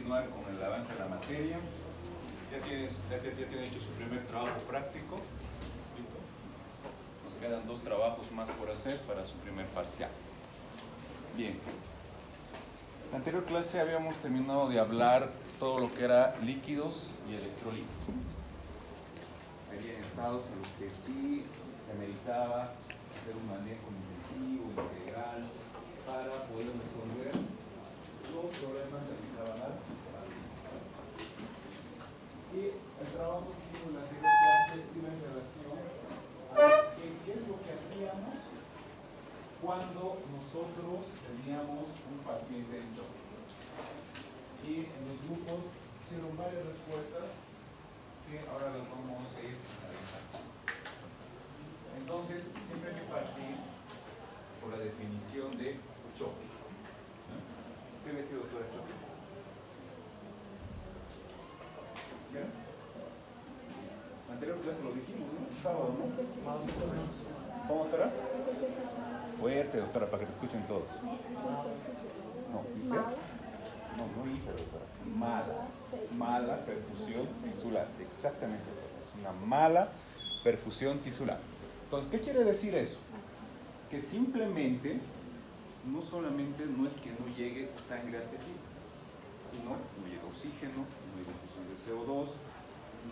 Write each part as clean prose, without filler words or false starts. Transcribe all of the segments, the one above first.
continuar con el avance de la materia. Ya tiene hecho su primer trabajo práctico. ¿Listo? Nos quedan 2 trabajos más por hacer para su primer parcial. Bien. En la anterior clase habíamos terminado de hablar todo lo que era líquidos y electrolitos. Había estados en los que sí se meritaba hacer un manejo intensivo, integral, para poder resolver los problemas de carbonato. Y el trabajo que hicimos en la anterior clase iba en relación a qué es lo que hacíamos cuando nosotros teníamos un paciente en shock. Y en los grupos hicieron varias respuestas que ahora las vamos a ir analizando. Entonces, siempre hay que partir por la definición de choque. ¿Qué me dice, doctora, choque? ¿Ya? La anterior clase lo dijimos, ¿no? El sábado, ¿no? ¿Cómo, doctora? Fuerte, doctora, para que te escuchen todos. No, ¿hiper? No hiper, doctora. Mala perfusión tisular. Exactamente, doctora. Es una mala perfusión tisular. Entonces, ¿qué quiere decir eso? Que simplemente, no solamente no es que no llegue sangre al tejido, sino no llega oxígeno, no hay difusión de CO2,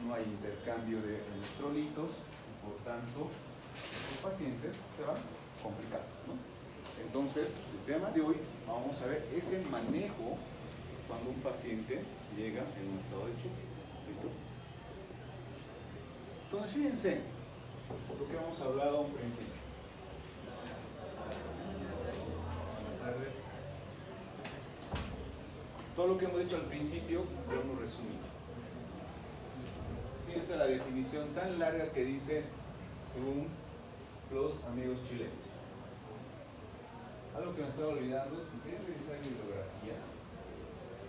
no hay intercambio de electrolitos, y por tanto, los pacientes se van complicando, ¿no? Entonces, el tema de hoy, vamos a ver, es el manejo cuando un paciente llega en un estado de choque. ¿Listo? Entonces, fíjense lo que hemos hablado al principio. Buenas tardes. Todo lo que hemos dicho al principio lo hemos resumido. Fíjense la definición tan larga que dice según los amigos chilenos. Algo que me estaba olvidando, si quieren revisar bibliografía,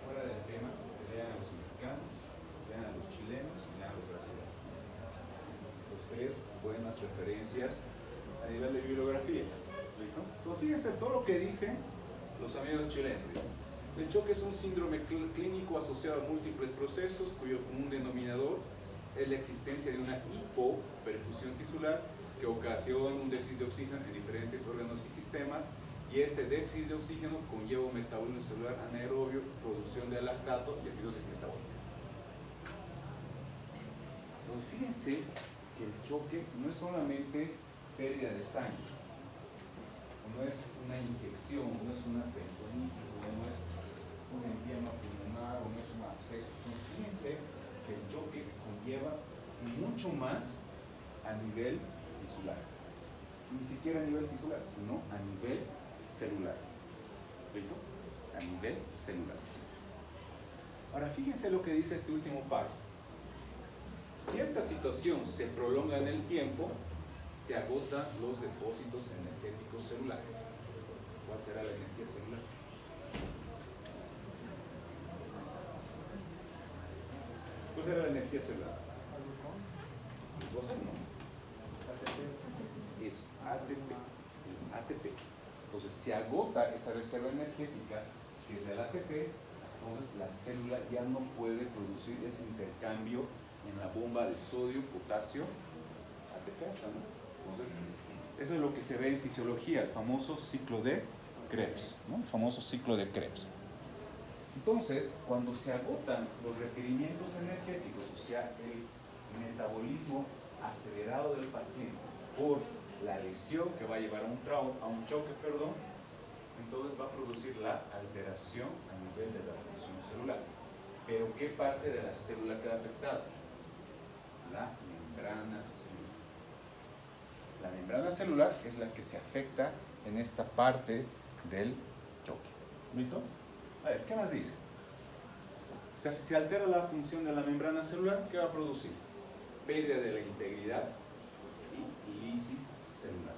fuera del tema, lean a los mexicanos, lean a los chilenos y lean a los brasileños. Los 3 buenas referencias a nivel de bibliografía. ¿Listo? Entonces fíjense todo lo que dicen los amigos chilenos. El choque es un síndrome clínico asociado a múltiples procesos cuyo común denominador es la existencia de una hipoperfusión tisular que ocasiona un déficit de oxígeno en diferentes órganos y sistemas, y este déficit de oxígeno conlleva un metabolismo celular anaerobio, producción de lactato y acidosis metabólica. Entonces fíjense que el choque no es solamente pérdida de sangre, no es una infección, no es una peritonitis, no es un edema pulmonar, o no es un absceso. Entonces fíjense que el choque conlleva mucho más a nivel tisular. Ni siquiera a nivel tisular, sino a nivel celular. ¿Listo? A nivel celular. Ahora fíjense lo que dice este último párrafo. Si esta situación se prolonga en el tiempo, se agotan los depósitos energéticos celulares. ¿Cuál será la energía celular? ¿Cuál será la energía celular? Glucosa, no. Eso, ATP. Entonces se agota esa reserva energética que es el ATP, entonces la célula ya no puede producir ese intercambio en la bomba de sodio, potasio, ATP, ¿no? Entonces, eso es lo que se ve en fisiología, el famoso ciclo de Krebs, ¿no? El famoso ciclo de Krebs. Entonces, cuando se agotan los requerimientos energéticos, o sea, el metabolismo acelerado del paciente por la lesión que va a llevar a un choque, entonces va a producir la alteración a nivel de la función celular. Pero ¿qué parte de la célula queda afectada? La membrana celular. La membrana celular es la que se afecta en esta parte del choque. ¿Listo? A ver, ¿qué más dice? Si altera la función de la membrana celular, ¿qué va a producir? Pérdida de la integridad y lisis celular.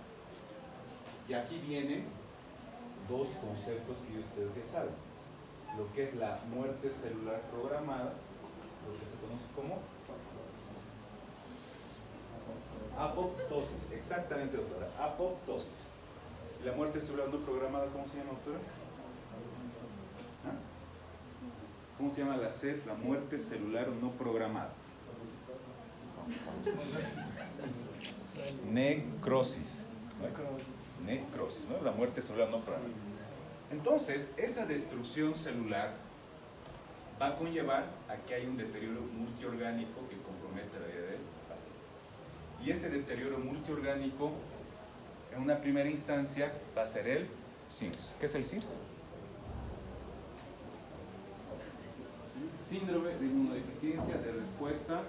Y aquí vienen 2 conceptos que ustedes ya saben. Lo que es la muerte celular programada, lo que se conoce como apoptosis. Exactamente, doctora. Apoptosis. ¿Y la muerte celular no programada, cómo se llama, doctora? ¿Ah? ¿Cómo se llama la muerte celular no programada? Necrosis. Necrosis, ¿no? La muerte celular no programada. Entonces, esa destrucción celular va a conllevar a que hay un deterioro multiorgánico que compromete la vida del paciente. Y este deterioro multiorgánico, en una primera instancia, va a ser el SIRS. ¿Qué es el SIRS? Síndrome de inmunodeficiencia de respuesta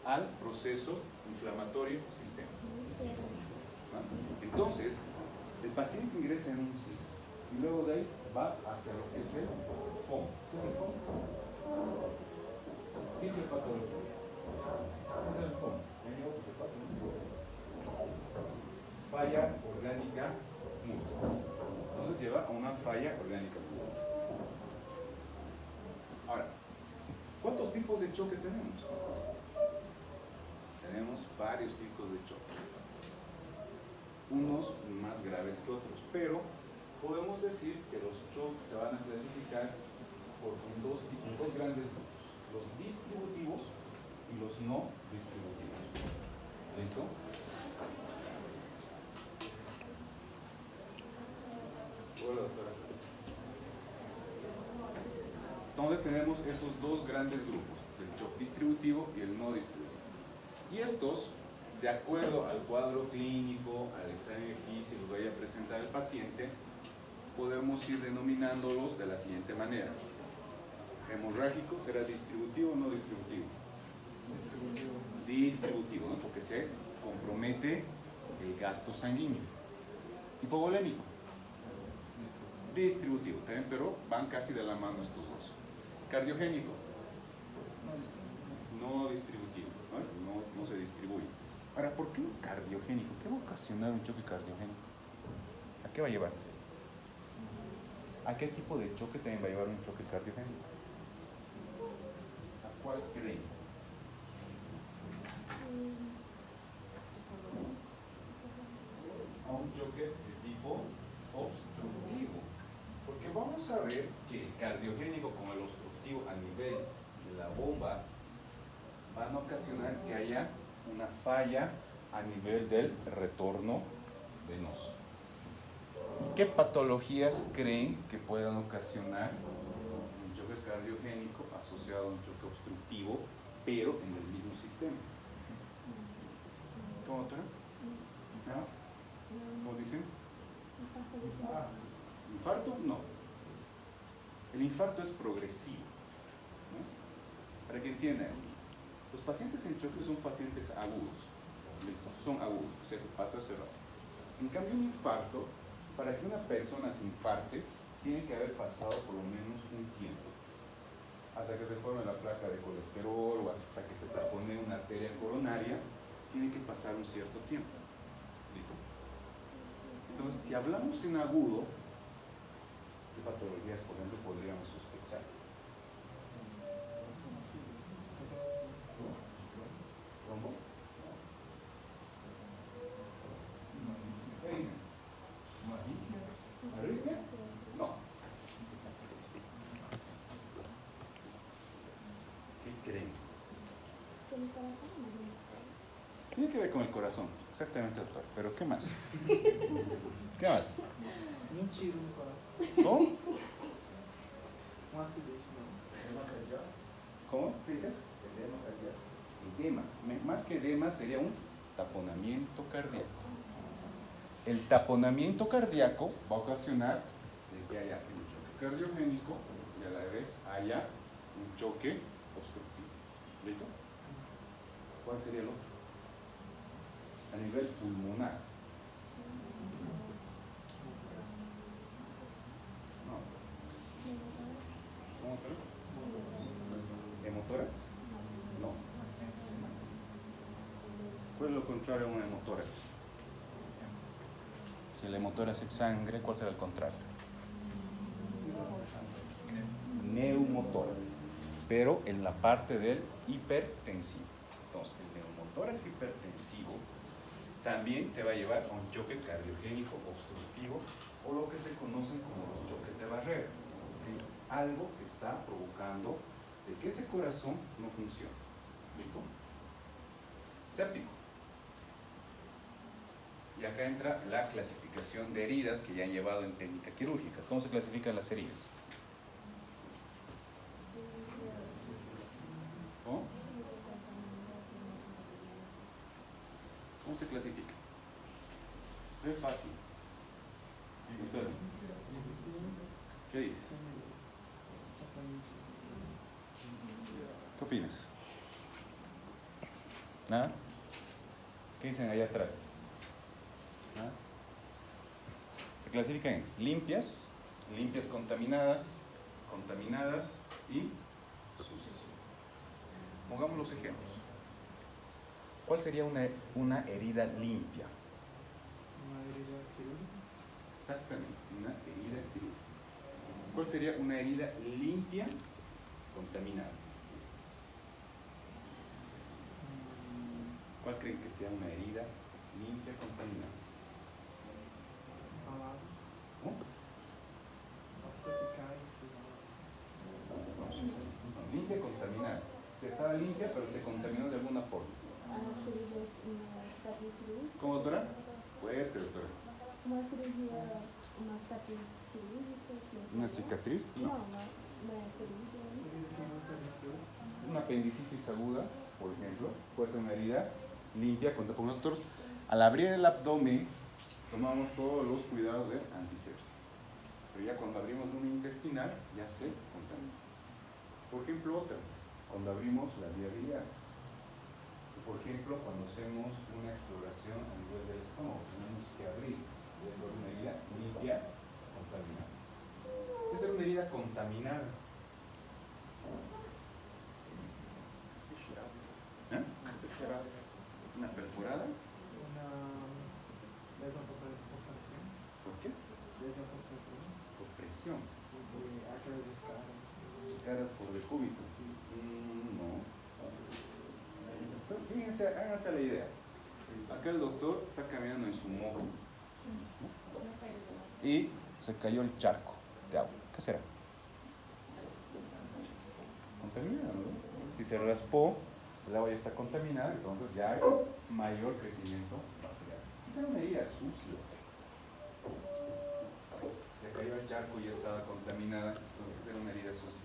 al proceso inflamatorio sistémico. Entonces, el paciente ingresa en un SIRS y luego de ahí va hacia lo que es el FOM. ¿Qué es el FOM? Fisiopatología. ¿Qué es el FOM? Falla orgánica mutua. Entonces lleva a una falla orgánica mutua. Ahora, ¿cuántos tipos de choque tenemos? Tenemos varios tipos de choque. Unos más graves que otros, pero podemos decir que los choques se van a clasificar en dos grandes grupos: los distributivos y los no distributivos. ¿Listo? Hola, doctora. Entonces tenemos esos dos grandes grupos, el shock distributivo y el no distributivo. Y estos, de acuerdo al cuadro clínico, al examen físico que vaya a presentar el paciente, podemos ir denominándolos de la siguiente manera. Hemorrágico será distributivo o no distributivo. Distributivo, ¿no? Porque se compromete el gasto sanguíneo. Hipovolémico, distributivo también, pero van casi de la mano estos dos. Cardiogénico, no distributivo, no se distribuye. Ahora, ¿por qué un cardiogénico? ¿Qué va a ocasionar un choque cardiogénico? ¿A qué va a llevar? ¿A qué tipo de choque también va a llevar un choque cardiogénico? ¿A cuál creen? A un choque de tipo obstructivo. Porque vamos a ver que el cardiogénico como el obstructivo a nivel de la bomba van a ocasionar que haya una falla a nivel del retorno venoso. ¿Y qué patologías creen que puedan ocasionar un choque cardiogénico asociado a un choque obstructivo, pero en el mismo sistema? ¿Cómo otra? ¿Cómo dicen? ¿Infarto? No. El infarto es progresivo, ¿no? Para que entiendan esto, los pacientes en choque son pacientes agudos. ¿Listo? Son agudos, o sea, pasa cerrado. En cambio, un infarto, para que una persona se infarte, tiene que haber pasado por lo menos un tiempo. Hasta que se forme la placa de colesterol o hasta que se tapone una arteria coronaria, tiene que pasar un cierto tiempo. ¿Listo? Entonces, si hablamos en agudo, ¿qué patologías, por ejemplo, podríamos sospechar? ¿Cómo? ¿Qué dicen? ¿Arritmia? No. ¿Qué creen? Tiene que ver con el corazón, exactamente, doctor. Pero ¿qué más? ¿Qué más? Um tiro no coração. ¿Cómo? Acidente, não. Edema cardíaco. ¿Cómo? ¿Qué dices? Edema cardíaco. Edema. Más que edema sería un taponamiento cardíaco. El taponamiento cardíaco va a ocasionar de que haya un choque cardiogénico y a la vez haya un choque obstructivo. ¿Listo? ¿Cuál sería el otro? A nivel pulmonar. No. ¿Cómo otro? ¿Hemotórax? No. ¿Cuál es lo contrario a un hemotórax? Si el hemotórax es sangre, ¿cuál será el contrario? Neumotórax. Pero en la parte del hipertensivo. Entonces, el neumotórax hipertensivo también te va a llevar a un choque cardiogénico obstructivo o lo que se conocen como los choques de barrera. algo que está provocando de que ese corazón no funcione. ¿Listo? Séptico. Y acá entra la clasificación de heridas que ya han llevado en técnica quirúrgica. ¿Cómo se clasifican las heridas? ¿Cómo? ¿Cómo se clasifica? No es fácil. Doctor, ¿qué dices? ¿Qué opinas? ¿Nada? ¿Qué dicen allá atrás? ¿Nada? Se clasifican en limpias, limpias contaminadas, contaminadas y sucias. Pongamos los ejemplos. ¿Cuál sería una herida limpia? Una herida quirúrgica. Exactamente, una herida quirúrgica. ¿Cuál sería una herida limpia contaminada? ¿Cuál creen que sea una herida limpia contaminada? ¿Cómo? No, limpia contaminada. Se estaba limpia, pero se contaminó de alguna forma. ¿Cómo, doctora? Fuerte, doctora. Uma cirurgia, uma cicatriz cirúrgica. ¿Una cicatriz? No, no es cirugía. Una apendicitis aguda, por ejemplo, puede ser una herida limpia. Cuando nosotros, al abrir el abdomen, tomamos todos los cuidados de antisepsia. Pero ya cuando abrimos una intestinal, ya se contamina. Por ejemplo, otra, cuando abrimos la vía biliar. Por ejemplo, cuando hacemos una exploración a nivel del estómago, tenemos que abrir. Debe ser una herida limpia, contaminada. Debe ser una herida contaminada. ¿Eh? ¿Una perforada? Una lesión por presión. ¿Por qué? Lesión por presión. Por presión. De aquellas escalas. Escalas por decúbito. Sí. No. Pero fíjense, háganse la idea. Acá el doctor está caminando en su moto y se cayó el charco de agua. ¿Qué será? Contaminado, ¿no? Si se raspó, el agua ya está contaminada, entonces ya hay mayor crecimiento bacteriano. Esa era una herida sucia. Se cayó el charco y ya estaba contaminada, entonces esa era una herida sucia.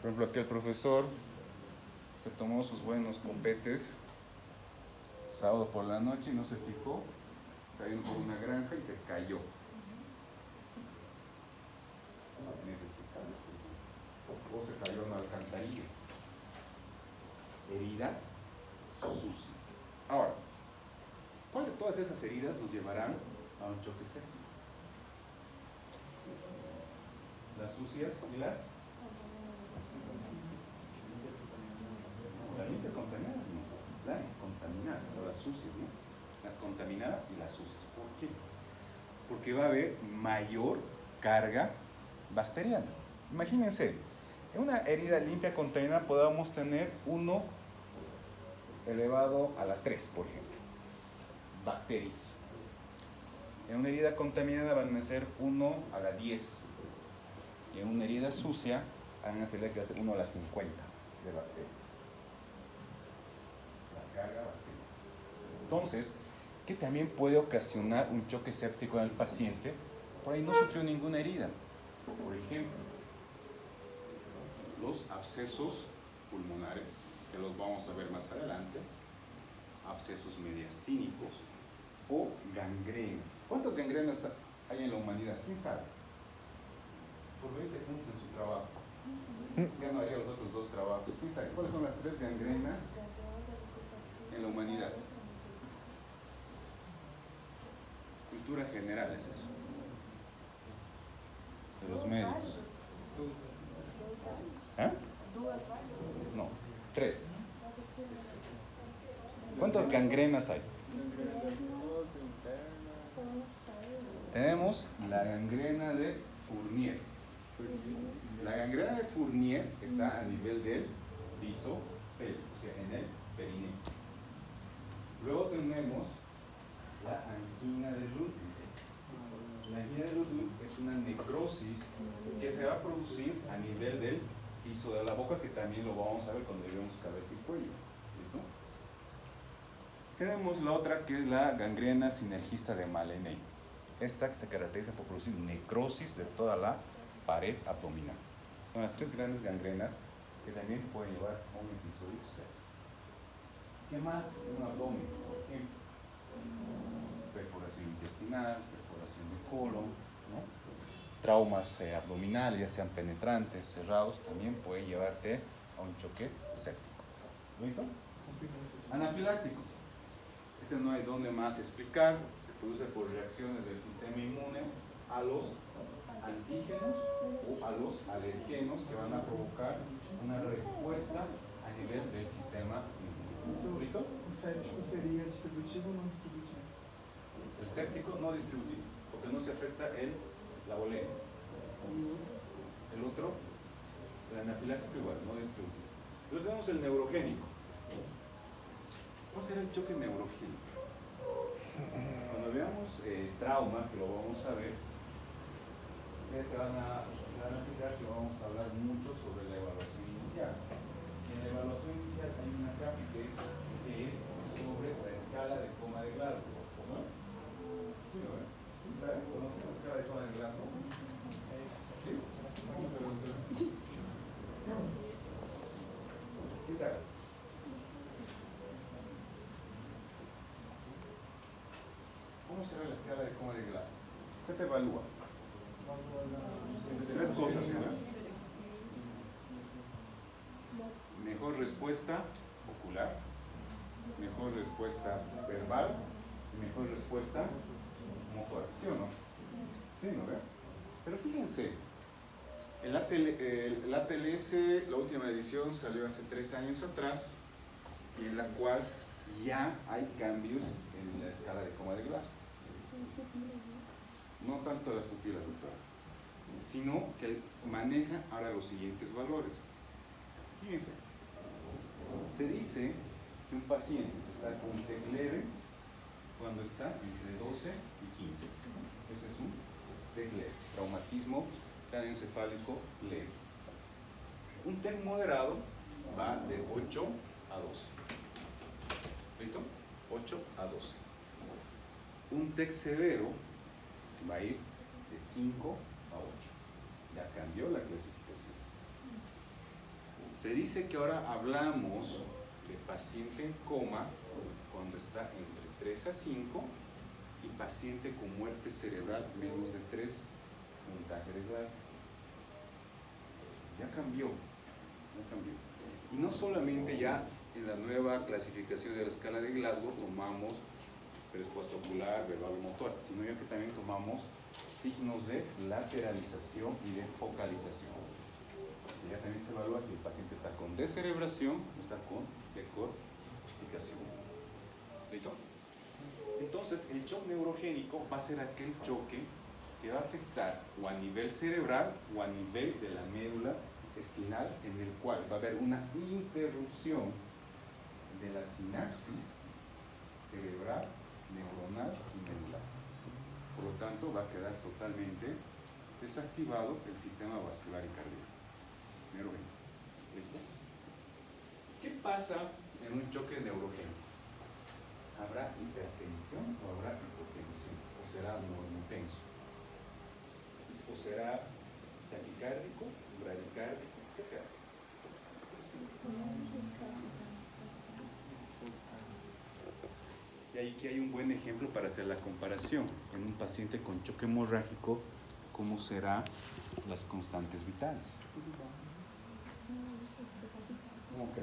Por ejemplo, aquí el profesor se tomó sus buenos copetes sábado por la noche y no se fijó, cayó por una granja y se cayó. O se cayó en una alcantarilla. Heridas sucias. Ahora, ¿cuál de todas esas heridas nos llevarán a un choque séptico? Las sucias y las... La limpia contaminada, no. Las contaminadas, no las sucias, ¿no? Las contaminadas y las sucias. ¿Por qué? Porque va a haber mayor carga bacteriana. Imagínense, en una herida limpia contaminada podamos tener 1 elevado a la 3, por ejemplo, bacterias. En una herida contaminada van a ser 1 a la 10. Y en una herida sucia van a ser 1 a la 50 de bacterias. La carga bacteriana. Entonces, ¿qué también puede ocasionar un choque séptico en el paciente? Por ahí no sufrió ninguna herida. Por ejemplo, los abscesos pulmonares, que los vamos a ver más adelante, abscesos mediastínicos o gangrenas. ¿Cuántas gangrenas hay en la humanidad? ¿Quién sabe? Por 20 puntos en su trabajo. Ya no haría los otros 2 trabajos. ¿Quién sabe? ¿Cuáles son las 3 gangrenas en la humanidad? Cultura general es eso. De los médicos. ¿Ah? No, 3. ¿Cuántas gangrenas hay? Tenemos la gangrena de Fournier. La gangrena de Fournier está a nivel del pisopelio, o sea, en el perineo. Luego tenemos la angina de Ludwig. La angina de Ludwig es una necrosis que se va a producir a nivel del piso de la boca, que también lo vamos a ver cuando vemos cabeza y cuello. ¿Listo? Tenemos la otra, que es la gangrena sinergista de Malene. Esta se caracteriza por producir necrosis de toda la pared abdominal. Son las tres grandes gangrenas que también pueden llevar a un episodio séptico. ¿Qué más en un abdomen? Por ejemplo, perforación intestinal, perforación de colon, ¿no? Traumas abdominales, ya sean penetrantes, cerrados, también puede llevarte a un choque séptico. ¿Listo? Anafiláctico. Este no hay dónde más explicar. Se produce por reacciones del sistema inmune a los antígenos o a los alergenos que van a provocar una respuesta a nivel del sistema inmune. ¿Listo? O séptico sería distributivo o no distributivo? El séptico no distributivo, porque no se afecta la bolemia. El otro, el anafiláctico igual, no distributivo. Luego tenemos el neurogénico. ¿Cuál será el choque neurogénico? Cuando veamos trauma, que lo vamos a ver, se van a fijar que vamos a hablar mucho sobre la evaluación inicial. En la evaluación inicial hay una cápite que es sobre la escala de coma de Glasgow. ¿No? ¿Sí, no? ¿Sí saben? ¿Conocen la escala de coma de Glasgow? ¿Sí? ¿Quién sabe? ¿Cómo será la escala de coma de Glasgow? ¿Qué te evalúa? Tres cosas, ¿verdad? Mejor respuesta ocular, mejor respuesta verbal y mejor respuesta motora. ¿Sí o no? Sí, ¿no ve? Pero fíjense, el ATLS, la última edición salió hace 3 años atrás, y en la cual ya hay cambios en la escala de coma de Glasgow. No tanto las pupilas, doctora, sino que maneja ahora los siguientes valores. Fíjense, se dice que un paciente está con un TEC leve cuando está entre 12 y 15. Ese es un TEC leve, traumatismo craneoencefálico leve. Un TEC moderado va de 8 a 12. ¿Listo? 8 a 12. Un TEC severo va a ir de 5 a 8. Ya cambió la clasificación. Se dice que ahora hablamos de paciente en coma cuando está entre 3 a 5 y paciente con muerte cerebral menos de 3 puntaje de Glasgow. Ya cambió. Y no solamente ya en la nueva clasificación de la escala de Glasgow tomamos respuesta ocular, verbal o motora, sino ya que también tomamos signos de lateralización y de focalización. Y ya también se evalúa si el paciente está con descerebración o está con decorticación. ¿Listo? Entonces, el shock neurogénico va a ser aquel choque que va a afectar o a nivel cerebral o a nivel de la médula espinal, en el cual va a haber una interrupción de la sinapsis cerebral, neuronal y medular. Por lo tanto, va a quedar totalmente desactivado el sistema vascular y cardíaco. Neurogénico. ¿Listo? ¿Qué pasa en un choque neurogénico? ¿Habrá hipertensión o habrá hipotensión? ¿O será normotenso? ¿O será taquicárdico, bradicárdico? ¿Qué será? Y aquí hay un buen ejemplo para hacer la comparación. En un paciente con choque hemorrágico, ¿cómo serán las constantes vitales? Ok.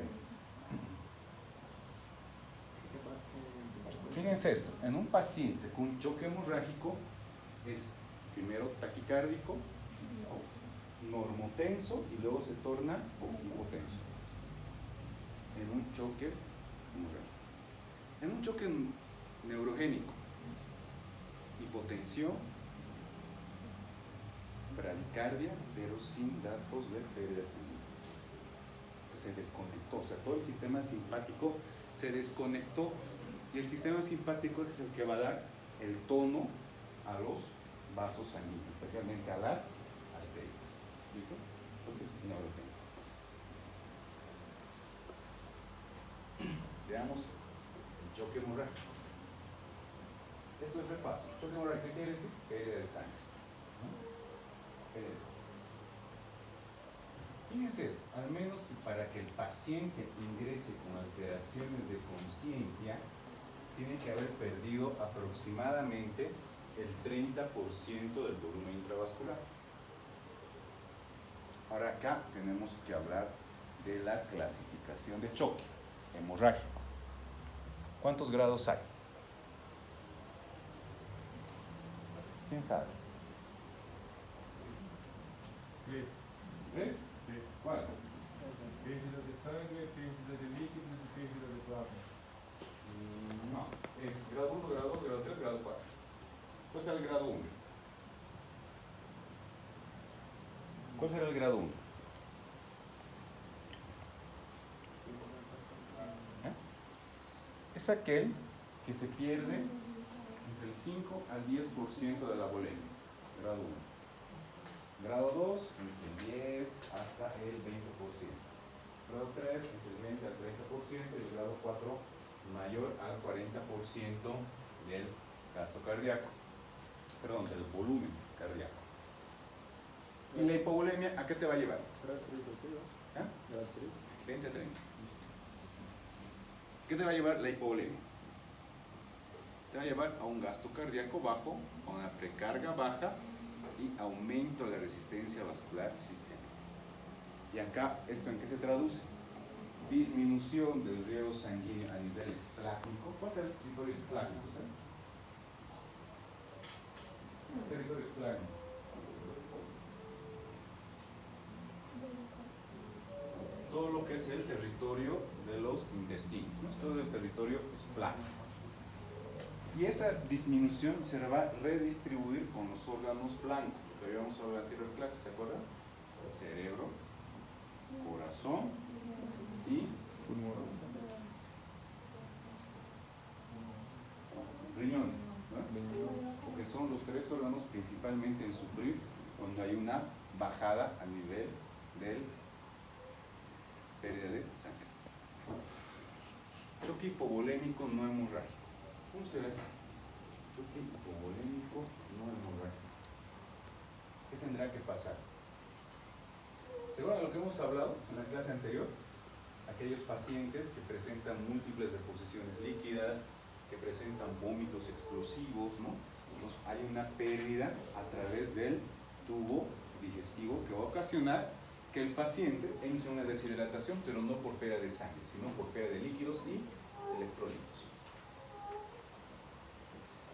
Fíjense esto, en un paciente con un choque hemorrágico es primero taquicárdico, normotenso y luego se torna hipotenso. En un choque hemorrágico. En un choque neurogénico, hipotensión, bradicardia, pero sin datos de pérdida sanguínea. Se desconectó, o sea, todo el sistema simpático se desconectó, y el sistema simpático es el que va a dar el tono a los vasos sanguíneos, especialmente a las arterias. ¿Listo? Entonces, no lo tengo. Veamos el choque hemorrágico. Esto es re fácil. Choque hemorrágico, ¿qué quiere decir? Pérdida de sangre. ¿No? Pérdida de sangre. Fíjense esto, al menos para que el paciente ingrese con alteraciones de conciencia, tiene que haber perdido aproximadamente el 30% del volumen intravascular. Ahora acá tenemos que hablar de la clasificación de choque hemorrágico. ¿Cuántos grados hay? ¿Quién sabe? Tres. ¿Tres? Sí. ¿Cuáles? Pérdida de sangre, pérdida de líquidos y pérdida de plasma. No, es grado 1, grado 2, grado 3, grado 4. ¿Cuál será el grado 1? ¿Cuál será el grado 1? Es aquel que se pierde entre el 5 al 10% de la volemia. Grado 1. Grado 2, entre el 10 hasta el 20%. Grado 3, entre el 20 al 30%. Y el grado 4, mayor al 40% del gasto cardíaco. Perdón, del volumen cardíaco. ¿Y la hipovolemia a qué te va a llevar? Grado 3 aqui, ó. ¿Ah? Grado 3. 20 a 30. ¿Qué te va a llevar la hipovolemia? Te va a llevar a un gasto cardíaco bajo, a una precarga baja y aumento de la resistencia vascular sistémica. Y acá, ¿esto en qué se traduce? Disminución del riego sanguíneo a nivel esplácnico. ¿Cuál es el territorio esplácnico? ¿El territorio esplácnico? Todo lo que es el territorio de los intestinos, ¿no? Todo el territorio esplácnico. Y esa disminución se va a redistribuir con los órganos blancos, que habíamos hablado en la anterior clase, ¿se acuerdan? Cerebro, corazón y riñones, ¿no? Porque son los tres órganos principalmente en sufrir cuando hay una bajada a nivel del pérdida de sangre. Choque hipovolémico no hemorrágico. ¿Cómo será esto? Choque hipovolémico no hemorrágico. ¿Qué tendrá que pasar? Según lo que hemos hablado en la clase anterior, aquellos pacientes que presentan múltiples deposiciones líquidas, que presentan vómitos explosivos, ¿no? Entonces, hay una pérdida a través del tubo digestivo que va a ocasionar que el paciente entre una deshidratación, pero no por pérdida de sangre, sino por pérdida de líquidos y electrolitos.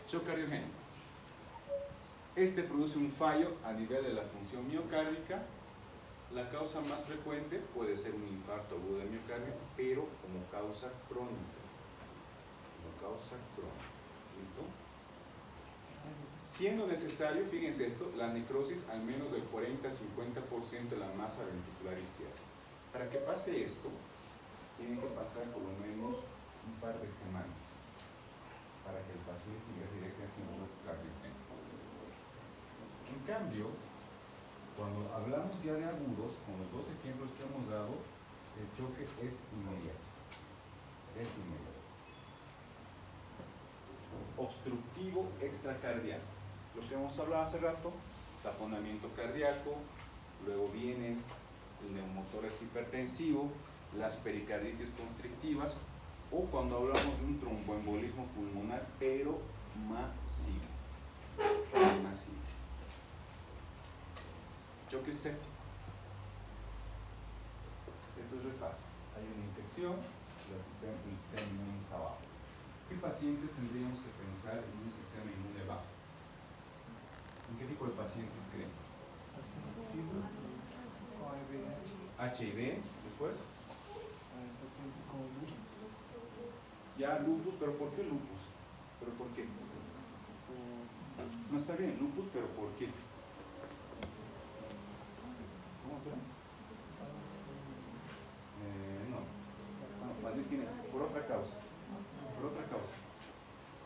Shock cardiogénico. Este produce un fallo a nivel de la función miocárdica. La causa más frecuente puede ser un infarto agudo de miocardio, pero como causa crónica. ¿Listo? Siendo necesario, fíjense esto, la necrosis al menos del 40-50% de la masa ventricular izquierda. Para que pase esto, tiene que pasar por lo menos un par de semanas para que el paciente llegue directamente a un shock cardiogénico. En cambio, cuando hablamos ya de agudos, con los dos ejemplos que hemos dado, el choque es inmediato. Es inmediato. Obstructivo extracardíaco. Lo que hemos hablado hace rato, taponamiento cardíaco, luego viene el neumotórax hipertensivo, las pericarditis constrictivas, o cuando hablamos de un tromboembolismo pulmonar, pero masivo. Masivo. Choque séptico. Esto es muy fácil. Hay una infección, el sistema inmune está bajo. ¿Qué pacientes tendríamos que pensar en un sistema inmune bajo? ¿En qué tipo de pacientes creen? Sensível com HIV, HIV, después. paciente com lúpus, Ya lupus, pero ¿por qué lupus? ¿Pero por qué? No está bien, lupus, pero ¿por qué? ¿Cómo será? No, más bien tiene por otra causa. Por otra causa.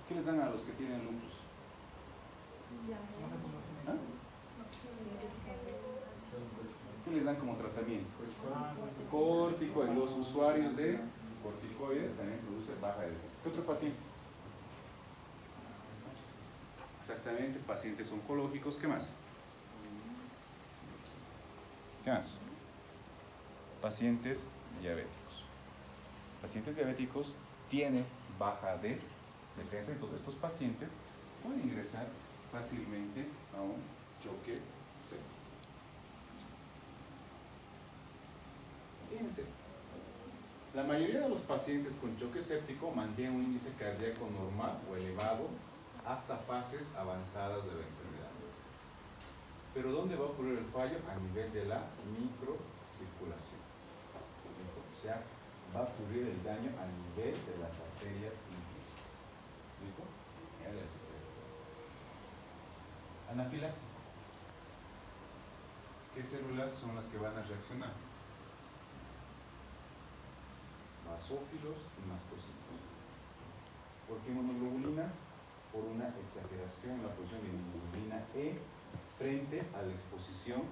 ¿Qué les dan a los que tienen lupus? Ya. No reconocimiento. ¿Qué les dan como tratamiento? Ah, Corticoides. Los usuarios de corticoides también producen baja de... ¿Qué otro paciente? Exactamente, pacientes oncológicos. ¿Qué más? ¿Qué más? Pacientes diabéticos. Pacientes diabéticos tienen baja de defensa, entonces estos pacientes pueden ingresar fácilmente a un choque séptico. Fíjense, la mayoría de los pacientes con choque séptico mantienen un índice cardíaco normal o elevado hasta fases avanzadas de la enfermedad. Pero ¿dónde va a ocurrir el fallo? A nivel de la microcirculación. O sea, va a ocurrir el daño a nivel de las arterias implícitas. ¿Listo? Anafiláctico. ¿Qué células son las que van a reaccionar? Basófilos y mastocitos. ¿Por qué inmunoglobulina? Por una exageración en la producción de inmunoglobulina E frente a la exposición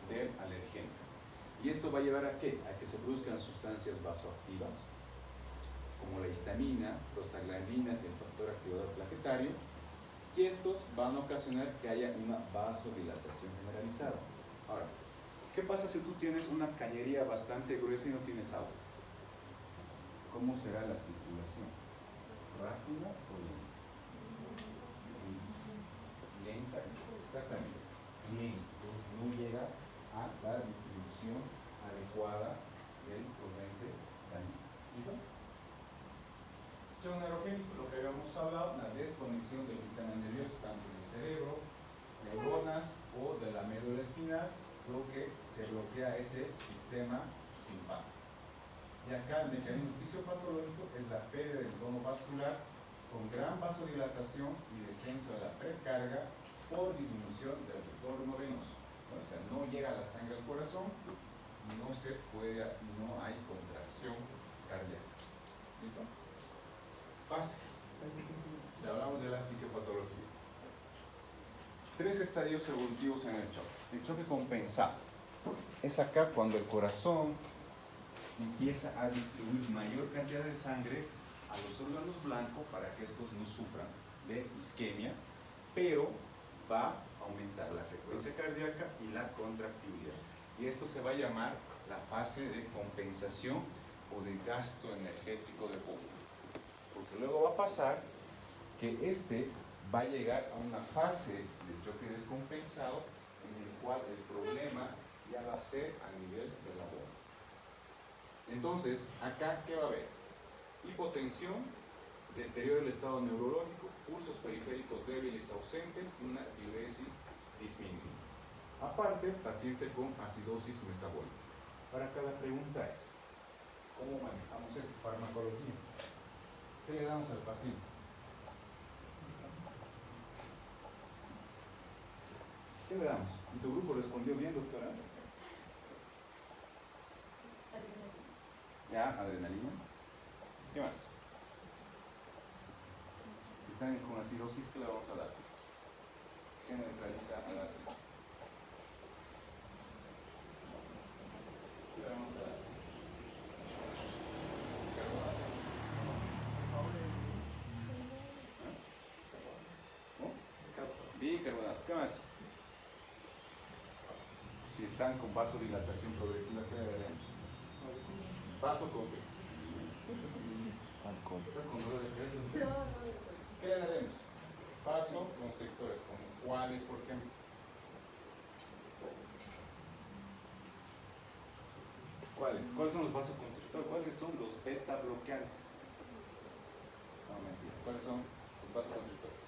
del alergénico. ¿Y esto va a llevar a qué? A que se produzcan sustancias vasoactivas, como la histamina, prostaglandinas y el factor activador plaquetario, y estos van a ocasionar que haya una vasodilatación generalizada. Ahora, ¿qué pasa si tú tienes una cañería bastante gruesa y no tienes agua? ¿Cómo será la circulación? ¿Rápida o lenta? Lenta, exactamente. Lenta, no llega a la distribución adecuada del corriente sanguíneo. ¿Listo? Choque neurogénico, lo que habíamos hablado, la desconexión del sistema nervioso, tanto del cerebro, neuronas o de la médula espinal, lo que se bloquea ese sistema simpático. Y acá el mecanismo fisiopatológico es la pérdida del tono vascular con gran vasodilatación y descenso de la precarga por disminución del retorno venoso. O sea, no llega la sangre al corazón, no hay contracción cardíaca. ¿Listo? Fases. Ya hablamos de la fisiopatología. 3 estadios evolutivos en el choque. El choque compensado es acá cuando el corazón empieza a distribuir mayor cantidad de sangre a los órganos blancos para que estos no sufran de isquemia, pero va a aumentar la frecuencia cardíaca y la contractibilidad. Y esto se va a llamar la fase de compensación o de gasto energético de pulmón. Porque luego va a pasar que va a llegar a una fase de choque descompensado en el cual el problema ya va a ser a nivel de la bomba. Entonces, acá, ¿qué va a haber? Hipotensión, deterioro del estado neurológico, pulsos periféricos débiles ausentes y una diuresis disminuida. Aparte, paciente con acidosis metabólica. Ahora, cada pregunta es, ¿cómo manejamos esto? Farmacología. ¿Qué le damos al paciente? ¿Qué le damos? ¿Y tu grupo respondió bien, doctora? Ya, adrenalina. ¿Qué más? Si están con acidosis, ¿qué le vamos a dar? ¿Qué neutraliza al ácido? ¿Qué le vamos a dar? Carbonato. ¿No? Bicarbonato. ¿Qué más? Si están con vasodilatación progresiva, ¿qué le daremos? Vasoconstrictor. ¿Estás con dolor de cabeza? ¿Qué le daremos? Vasoconstrictores, como cuáles, por ejemplo. ¿Cuáles? ¿Cuáles son los vasoconstrictores? ¿Cuáles son los beta bloqueantes? No, mentira. ¿Cuáles son los vasoconstrictores?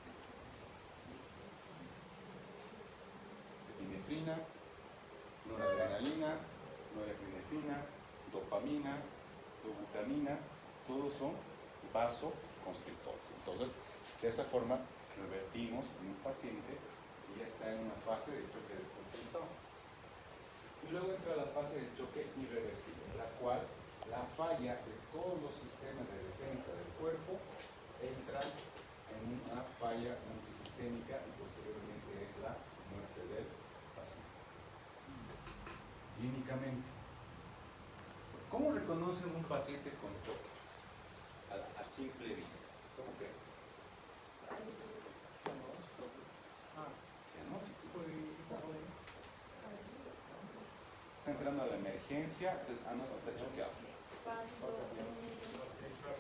Epinefrina, noradrenalina, norepinefrina, dopamina, dobutamina, todos son vasoconstrictores. Entonces, de esa forma revertimos en un paciente que ya está en una fase de choque descompensado. Y luego entra la fase de choque irreversible, en la cual la falla de todos los sistemas de defensa del cuerpo entra en una falla multisistémica y posteriormente clínicamente. ¿Cómo reconocen un paciente con choque? A simple vista. ¿Cómo creen? Cianótico. Ah, Cianótico. foi hipovolêmico. Está entrando a la emergencia, entonces no está choqueado.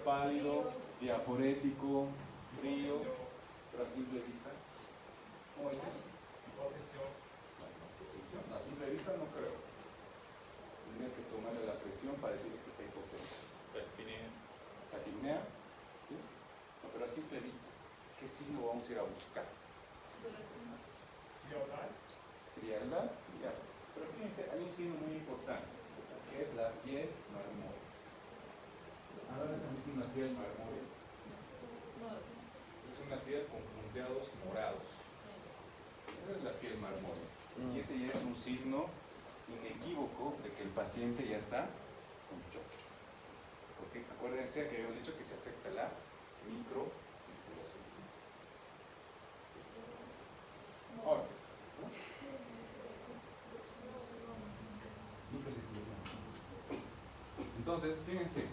Pálido, diaforético, frío, pero a simple vista. ¿Cómo dice? Hipotensión. A simple vista no creo. Tienes que tomarle la presión para decir que está hipotenso. Taquipnea. ¿Sí? No, pero a simple vista. ¿Qué signo vamos a ir a buscar? Frialdad. Frialdad, ya. Pero fíjense, hay un signo muy importante, que es la piel marmórea. Ahora se dice una piel marmórea. Es una piel con punteados morados. Esa es la piel marmórea. Y ese ya es un signo inequívoco de que el paciente ya está con choque. Porque acuérdense que habíamos dicho que se afecta la microcirculación. Ahora, microcirculación. Entonces, fíjense,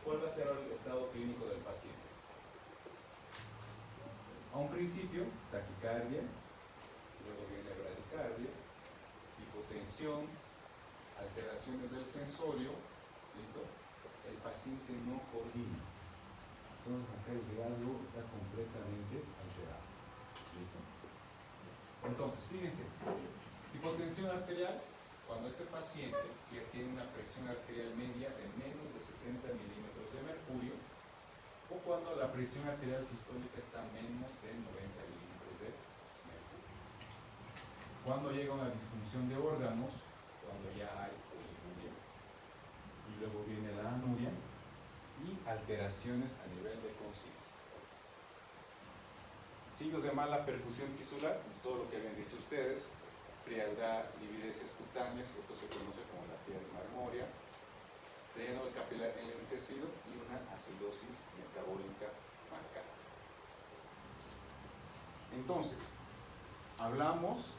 ¿cuál va a ser el estado clínico del paciente? A un principio, taquicardia, luego viene bradicardia, hipotensión, alteraciones del sensorio, ¿listo? El paciente no coordina. Entonces acá el diálogo está completamente alterado. ¿Listo? Entonces, fíjense, hipotensión arterial, cuando este paciente ya tiene una presión arterial media de menos de 60 milímetros de mercurio, o cuando la presión arterial sistólica está menos de 90 milímetros de mercurio. Cuando llega una disfunción de órganos, cuando ya hay poliuria, y luego viene la anuria, y alteraciones a nivel de conciencia. Signos de mala perfusión tisular, todo lo que habían dicho ustedes, frialdad, livideces cutáneas, esto se conoce como la piel marmórea, relleno del capilar enlentecido y una acidosis metabólica marcada. Entonces, hablamos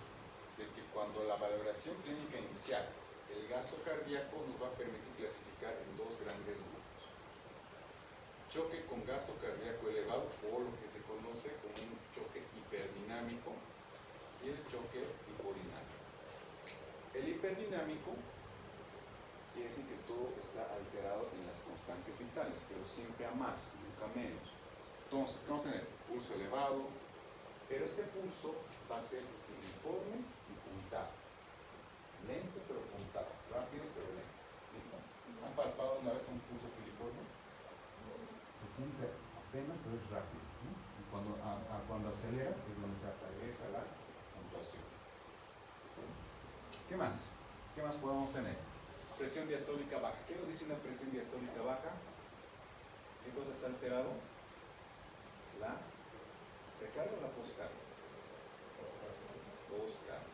de que cuando la valoración clínica inicial, el gasto cardíaco nos va a permitir clasificar en dos grandes grupos. Choque con gasto cardíaco elevado, o lo que se conoce como un choque hiperdinámico, y el choque hipodinámico. El hiperdinámico quiere decir que todo está alterado en las constantes vitales, pero siempre a más, nunca menos. Entonces, ¿qué vamos a tener? Pulso elevado, pero este pulso va a ser uniforme y puntado. Lento pero puntado, rápido pero lento. ¿Listo? ¿Han palpado una vez un pulso filiforme? Se siente apenas, pero es rápido, ¿no? Y cuando acelera es donde se aparece la puntuación. ¿Qué más? ¿Qué más podemos tener? Presión diastólica baja. ¿Qué nos dice una presión diastólica baja? ¿Qué cosa está alterado? La precarga o la poscarga. Poscarga.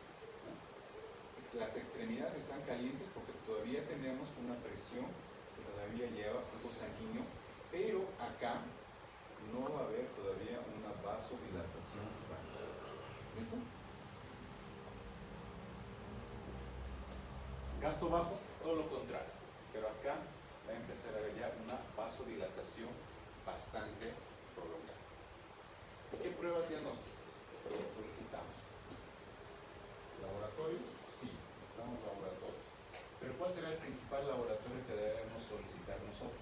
¿No? Las extremidades están calientes porque todavía tenemos una presión que todavía lleva flujo sanguíneo, pero acá no va a haber todavía una vasodilatación rápida. ¿Listo? Gasto bajo, todo lo contrario, pero acá va a empezar a haber ya una vasodilatación bastante prolongada. ¿Qué pruebas diagnósticas solicitamos? ¿Laboratorio? Sí, necesitamos laboratorio. Pero ¿cuál será el principal laboratorio que debemos solicitar nosotros?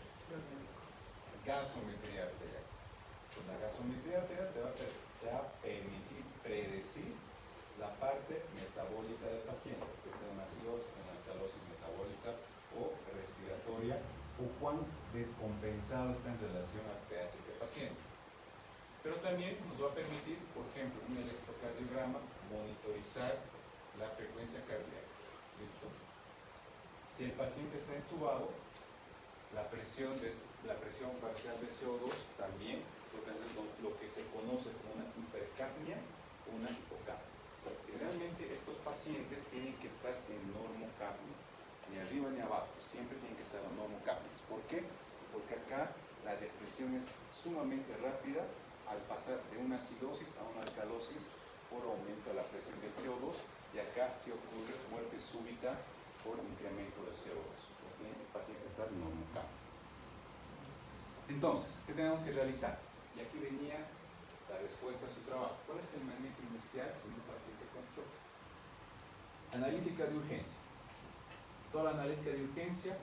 Gasometría arterial. La gasometría arterial te va a permitir predecir la parte metabólica del paciente, que esté en acidosis, en alcalosis metabólica o respiratoria, o cuán descompensado está en relación al pH de este paciente. Pero también nos va a permitir, por ejemplo, un electrocardiograma, monitorizar la frecuencia cardíaca. ¿Listo? Si el paciente está entubado, la presión parcial de CO2 también, lo que se conoce como una hipercapnia o una hipocapnia. Y realmente estos pacientes tienen que estar en normocapnia, ni arriba ni abajo, siempre tienen que estar en normocapnia. ¿Por qué? Porque acá la depresión es sumamente rápida al pasar de una acidosis a una alcalosis por aumento de la presión del CO2, y acá sí ocurre muerte súbita por incremento de CO2. El paciente está normocambio. Entonces, ¿qué tenemos que realizar? Y aquí venía la respuesta a su trabajo. ¿Cuál es el manejo inicial de un paciente con shock? Analítica de urgencia. Toda la analítica de urgencia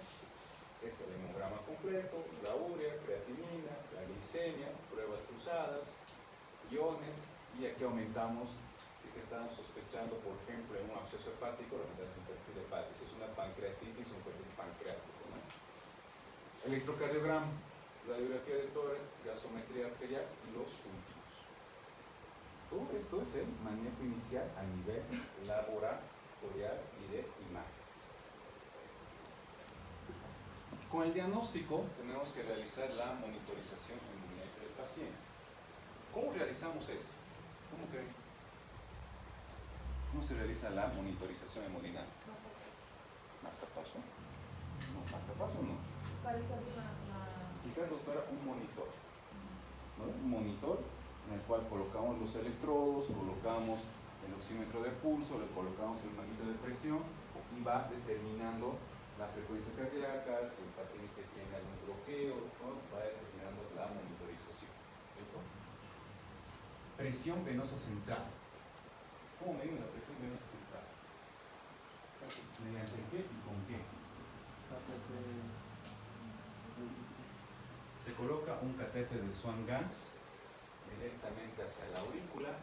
es el hemograma completo, la urea, creatinina, la glicemia, pruebas cruzadas, iones, y aquí aumentamos si que estamos sospechando, por ejemplo, en un absceso hepático, la aumentamos un perfil hepático, es una pancreatitis, un perfil pancreático, ¿no? Electrocardiograma, radiografía de tórax, gasometría arterial y los puntitos. Todo esto es el manejo inicial a nivel laboratorial y de imágenes. Con el diagnóstico tenemos que realizar la monitorización hemodinámica del paciente. ¿Cómo realizamos esto? ¿Cómo se realiza la monitorización hemodinámica? ¿Marcapaso? No, marcapaso no. Para estar la... Quizás, doctora, un monitor. ¿No? Un monitor en el cual colocamos los electrodos, colocamos el oxímetro de pulso, le colocamos el manguito de presión y va determinando la frecuencia cardíaca, si el paciente tiene algún bloqueo, ¿no? Va determinando la monitorización. ¿Cierto? Presión venosa central. ¿Cómo medimos la presión venosa central? ¿Mediante qué y con qué? Se coloca un catéter de Swan-Ganz directamente hacia la aurícula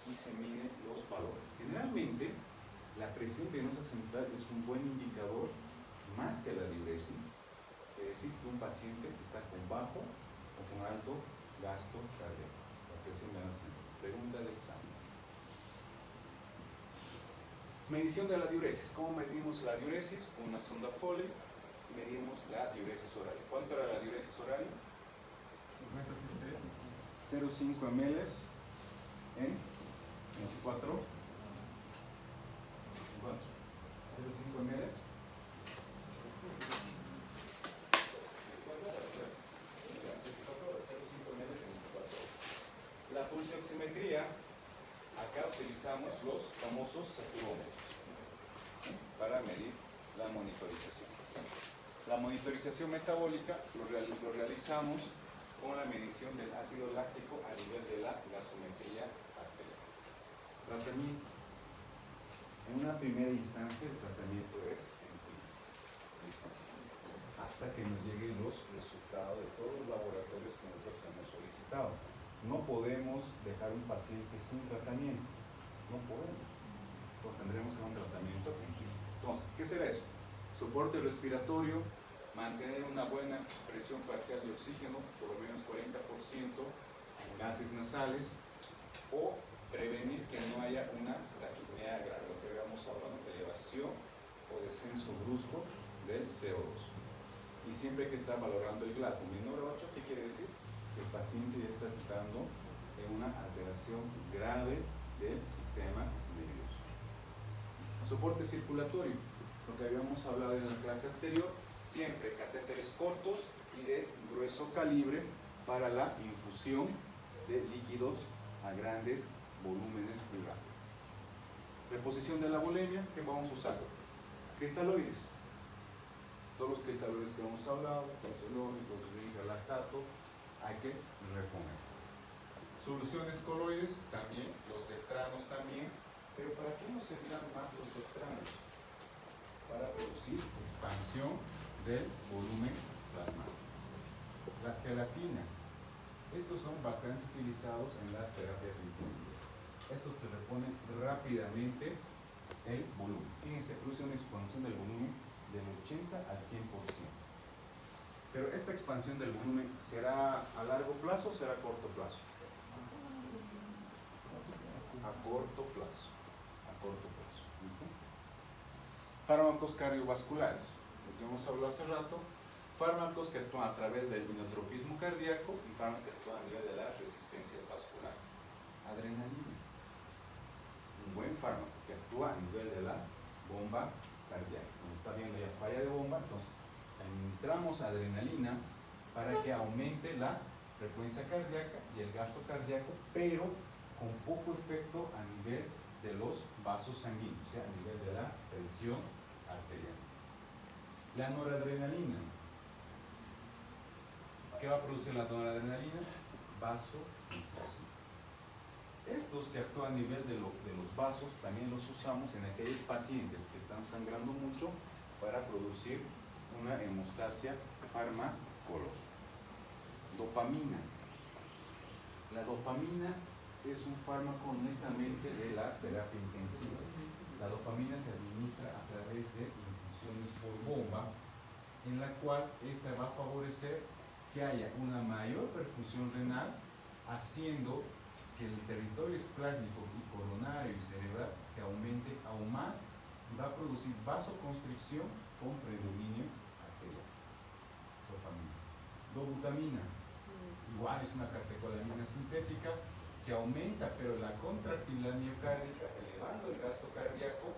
y se miden los valores. Generalmente, la presión venosa central es un buen indicador más que la diuresis, es decir, que un paciente está con bajo o con alto gasto cardíaco. La presión venosa central. Pregunta de examen. Medición de la diuresis. ¿Cómo medimos la diuresis? Con una sonda Foley medimos la diuresis oral. ¿Cuánto era la diuresis oral? 0,5 ml en 24. ¿Cuánto? 0,5 ml. La pulsioximetría, acá utilizamos los famosos saturómetros para medir la monitorización. La monitorización metabólica lo realizamos con la medición del ácido láctico a nivel de la gasometría arterial. Tratamiento. En una primera instancia el tratamiento es empírico, hasta que nos lleguen los resultados de todos los laboratorios que nosotros hemos solicitado. No podemos dejar un paciente sin tratamiento, no podemos. Entonces tendremos que dar un tratamiento empírico. Entonces, ¿qué será eso? Soporte respiratorio, mantener una buena presión parcial de oxígeno, por lo menos 40% en gases nasales, o prevenir que no haya una taquipnea grave, lo que habíamos hablado de elevación o descenso brusco del CO2. Y siempre hay que estar valorando el Glasgow menor a 8, ¿qué quiere decir? Que el paciente ya está estando en una alteración grave del sistema nervioso. Soporte circulatorio, lo que habíamos hablado en la clase anterior, siempre catéteres cortos y de grueso calibre para la infusión de líquidos a grandes volúmenes y rápido. Reposición de la bulimia, ¿qué vamos a usar? Cristaloides. Todos los cristaloides que hemos hablado, fisiológicos, lactato, hay que reponer. Soluciones coloides también, los dextranos también, pero ¿para qué nos servirán más los dextranos? Para producir expansión del volumen plasmático. Las gelatinas, estos son bastante utilizados en las terapias intensivas. Estos te reponen rápidamente el volumen. Fíjense, produce una expansión del volumen del 80 al 100%. Pero esta expansión del volumen, ¿será a largo plazo o será a corto plazo? A corto plazo. A corto plazo. ¿Listo? Fármacos cardiovasculares. Lo que hemos hablado hace rato. Fármacos que actúan a través del inotropismo cardíaco y fármacos que actúan a nivel de las resistencias vasculares. Adrenalina. Un buen fármaco que actúa a nivel de la bomba cardíaca. Como está viendo ya falla de bomba, entonces administramos adrenalina para que aumente la frecuencia cardíaca y el gasto cardíaco, pero con poco efecto a nivel de los vasos sanguíneos, o sea, a nivel de la presión arterial. La noradrenalina. ¿Qué va a producir la noradrenalina? Vasoconstricción. Estos que actúan a nivel de los vasos también los usamos en aquellos pacientes que están sangrando mucho para producir una hemostasia farmacológica. Dopamina. La dopamina es un fármaco netamente de la terapia intensiva. La dopamina se administra a través de infusiones por bomba, en la cual esta va a favorecer que haya una mayor perfusión renal, haciendo que el territorio esplácnico y coronario y cerebral se aumente aún más y va a producir vasoconstricción con predominio arterial. Dopamina. Dobutamina. Igual es una catecolamina sintética que aumenta pero la contractilidad miocárdica, elevando el gasto cardíaco,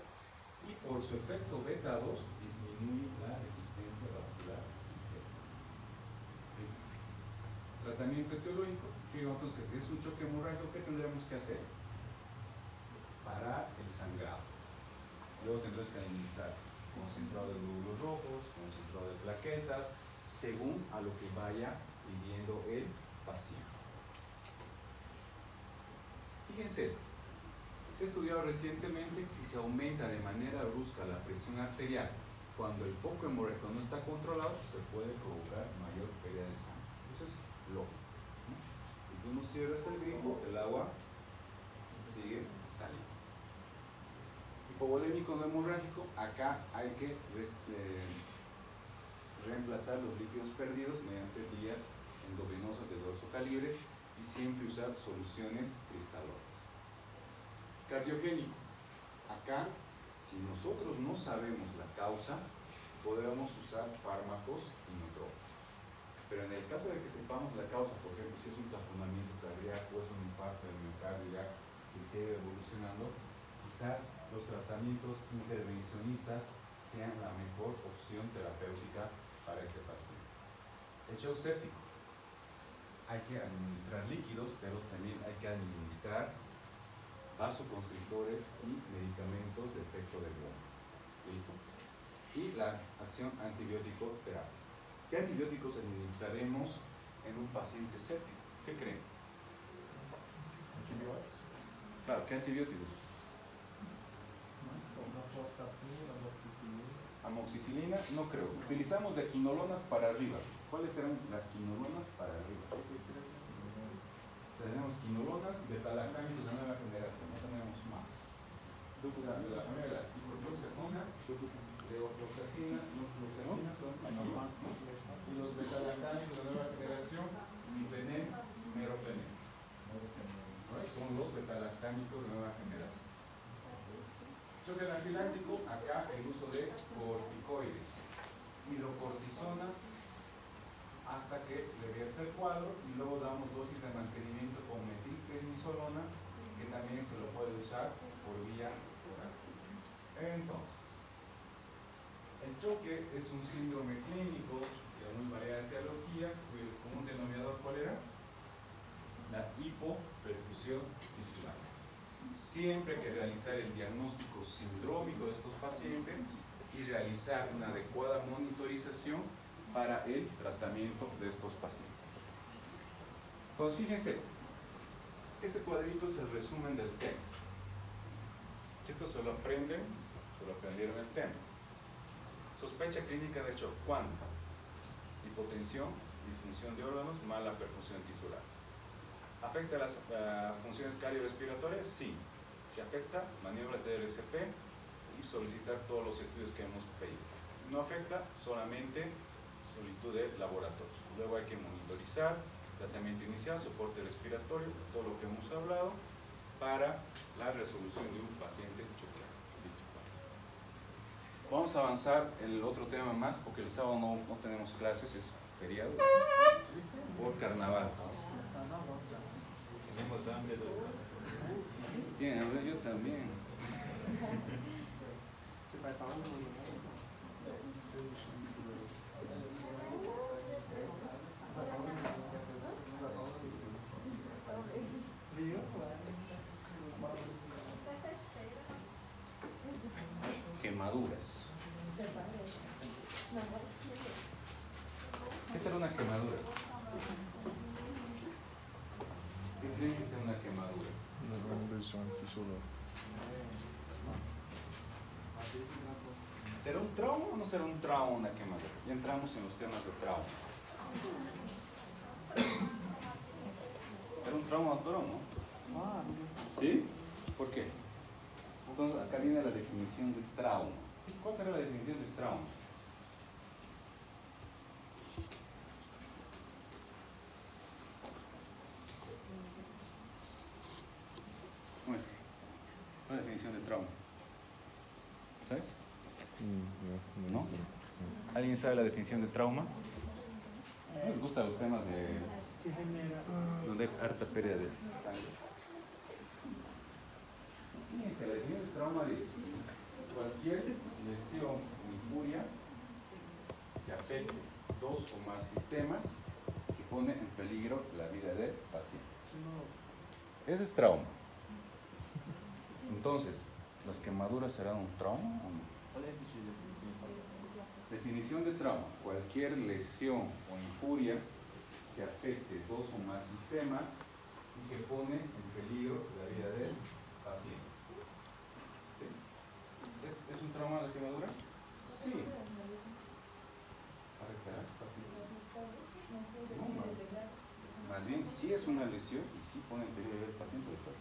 y por su efecto beta 2 disminuye la resistencia vascular sistémica. Tratamiento etiológico, que nosotros que si es un choque hemorrágico, ¿qué tendremos que hacer? Parar el sangrado. Luego tendremos que administrar concentrado de glóbulos rojos, concentrado de plaquetas, según a lo que vaya pidiendo el paciente. Fíjense esto. Se ha estudiado recientemente que si se aumenta de manera brusca la presión arterial cuando el foco hemorrágico no está controlado, se puede provocar mayor pérdida de sangre. Eso es lógico, ¿no? Si tú no cierras el grifo, el agua sigue saliendo. Hipovolémico no hemorrágico, acá hay que reemplazar los líquidos perdidos mediante vías endovenosas de dorso calibre y siempre usar soluciones cristalonas. Cardiogénico, acá si nosotros no sabemos la causa, podemos usar fármacos inotrópicos. Pero en el caso de que sepamos la causa, por ejemplo, si es un taponamiento cardíaco, es un infarto del miocardio ya que sigue evolucionando, quizás los tratamientos intervencionistas sean la mejor opción terapéutica para este paciente. El shock séptico. Hay que administrar líquidos, pero también hay que administrar vasoconstrictores y medicamentos de efecto de bomba. ¿Listo? Y la acción antibiótico terapia. ¿Qué antibióticos administraremos en un paciente séptico? ¿Qué creen? Antibióticos. Claro, ¿qué antibióticos? Amoxicilina, no creo. Utilizamos de quinolonas para arriba. ¿Cuáles serán las quinolonas para arriba? Tenemos quinolonas, betalactámicos de nueva generación, no tenemos más. O sea, de la familia de la ciprofloxacina, levofloxacina, norfloxacina son aquí, y los betalactámicos de nueva generación, mipenen, meropenem. Son los betalactámicos de nueva generación. Choque anafiláctico, acá el uso de corticoides, hidrocortisona hasta que revierte el cuadro, y luego damos dosis de mantenimiento con metilprednisolona, que también se lo puede usar por vía oral. Entonces, el choque es un síndrome clínico de muy variada etiología, cuyo común denominador, ¿cuál era? La hipoperfusión tisular. Siempre hay que realizar el diagnóstico sindrómico de estos pacientes y realizar una adecuada monitorización para el tratamiento de estos pacientes. Entonces, fíjense, este cuadrito es el resumen del tema. Esto se lo aprendieron el tema. Sospecha clínica de shock. ¿Cuándo? Hipotensión, disfunción de órganos, mala perfusión tisular. ¿Afecta las funciones cardiorrespiratorias? Sí. Si afecta, maniobras de RCP y solicitar todos los estudios que hemos pedido. Si no afecta, solamente solicitud de laboratorios. Luego hay que monitorizar, tratamiento inicial, soporte respiratorio, todo lo que hemos hablado, para la resolución de un paciente choqueado. Vamos a avanzar el otro tema más, porque el sábado no tenemos clases, es feriado por carnaval. Tenemos hambre, doctor. Tiene hambre, yo también. Você vai falar no Quemaduras. ¿Qué será una quemadura? ¿Qué creen que sea una quemadura? Una lesión fisural. ¿Será un trauma o no será un trauma una quemadura? Ya entramos en los temas de trauma. ¿Será un trauma, doctor, o no? ¿Sí? ¿Por qué? Entonces acá viene la definición de trauma. ¿Cuál será la definición de trauma? ¿Cómo es? ¿Cuál es la definición de trauma? ¿Sabes? ¿No? ¿Alguien sabe la definición de trauma? ¿No les gustan los temas de Que genera. donde hay harta pérdida de sangre? Fíjense, la definición de trauma dice cualquier lesión o injuria que afecte dos o más sistemas que pone en peligro la vida del paciente. Ese es trauma. Entonces, ¿las quemaduras serán un trauma o no? Definición de trauma: cualquier lesión o injuria que afecte dos o más sistemas y que pone en peligro la vida del paciente. ¿Sí? ¿Es un trauma la quemadura? Sí. ¿Afectará al paciente? No. Más bien, sí es una lesión y sí pone en peligro la vida del paciente, doctor.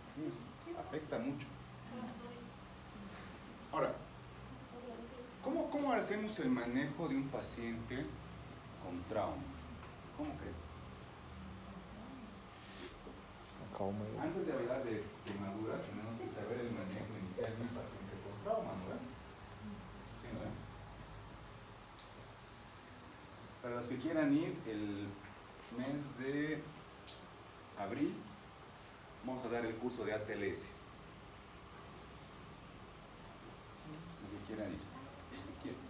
Sí, afecta mucho. Ahora, ¿cómo hacemos el manejo de un paciente con trauma? ¿Cómo creen? Calma. Antes de hablar de quemaduras, tenemos que saber el manejo inicial de un paciente con trauma, ¿no ven? ¿Sí, no ven? Para los que quieran ir el mes de abril, vamos a dar el curso de ATLS. Los que quieran ir, los que quieran.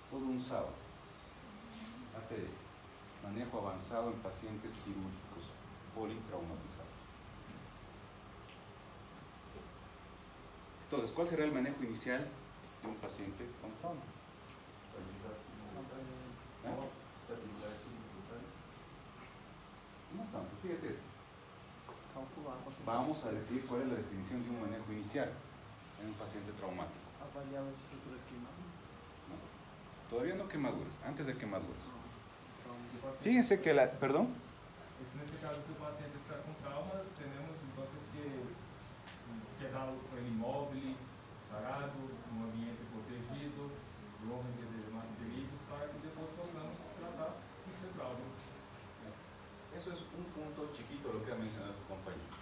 Todo un sábado. ATLS. Manejo avanzado en pacientes quirúrgicos politraumatizados. Entonces, ¿cuál será el manejo inicial de un paciente con trauma? No tanto, fíjate esto. Vamos a decir cuál es la definición de un manejo inicial en un paciente traumático. Avaliar las estructuras quemadas. No. Todavía no quemaduras, antes de quemaduras. Fíjense que la... ¿Perdón? En este caso, si el paciente está con trauma, tenemos entonces que quedarlo con el inmóvil, parado, en un ambiente protegido, longe de demás perigos, para que después possamos tratar este trauma. Eso es un punto chiquito lo que ha mencionado tu compañero.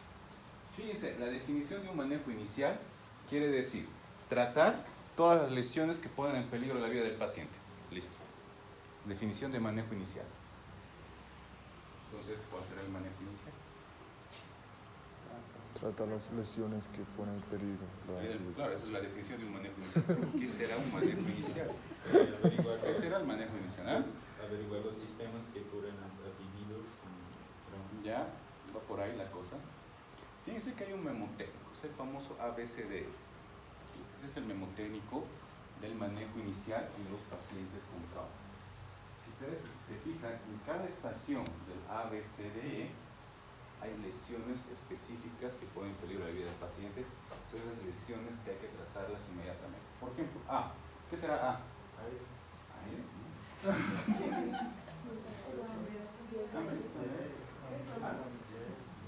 Fíjense, la definición de un manejo inicial quiere decir tratar todas las lesiones que ponen en peligro la vida del paciente. Listo. Definición de manejo inicial. Entonces, ¿cuál será el manejo inicial? Trata las lesiones que ponen en peligro. Claro, esa es la definición de un manejo inicial. ¿Qué será un manejo inicial? ¿Qué será el manejo inicial? Averiguar los sistemas que cubren atingidos con trauma. Ya, va por ahí la cosa. Fíjense que hay un memotécnico, es el famoso ABCD. Ese es el memotécnico del manejo inicial en los pacientes con trauma. Si ustedes se fijan, en cada estación del ABCDE hay lesiones específicas que ponen en peligro la vida del paciente. Son esas lesiones que hay que tratarlas inmediatamente. Por ejemplo, A. ¿Qué será A? Aire.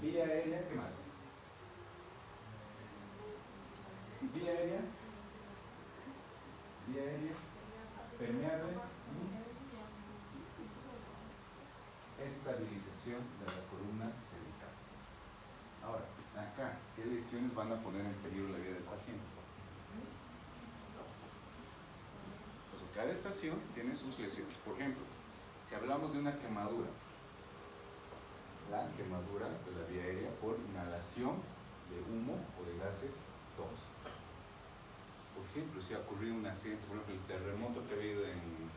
Vía aérea, ¿qué más? Vía aérea, permeable y estabilización de la columna cervical. Ahora, acá, ¿qué lesiones van a poner en peligro la vida del paciente? Pues cada estación tiene sus lesiones. Por ejemplo, si hablamos de una quemadura, la quemadura de la vía aérea por inhalación de humo o de gases tóxicos. Por ejemplo, si ha ocurrido un accidente, por ejemplo, el terremoto que ha habido en